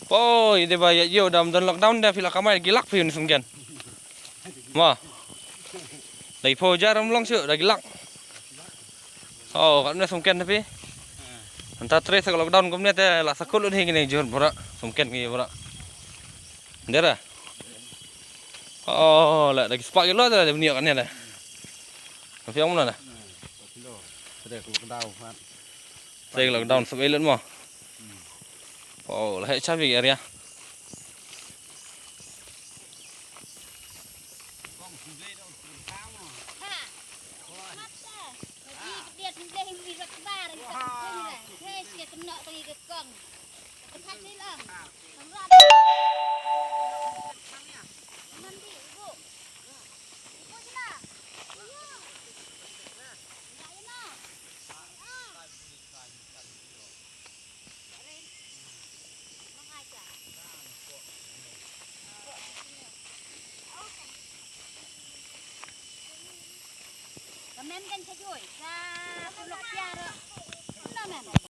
Ôi, đây bây giờ đầm dân lockdown đây, phi là kamai gilak phi sung gen. Ma, dari po jaram long sih, lagi lak. Oh, kan sung gen tapi. Entah tres kalau lockdown kemudian teh lah sekolah ni gini jual berak, sung gen gini berak. Dera. Oh, lah lagi sepak kilo tu lah dia kan ya dah. Tapi yang mana dah? Saya lockdown sebelum mah. Oh, lah cabai area. Mem kan saya jual, saya peluk tiara, mana mem?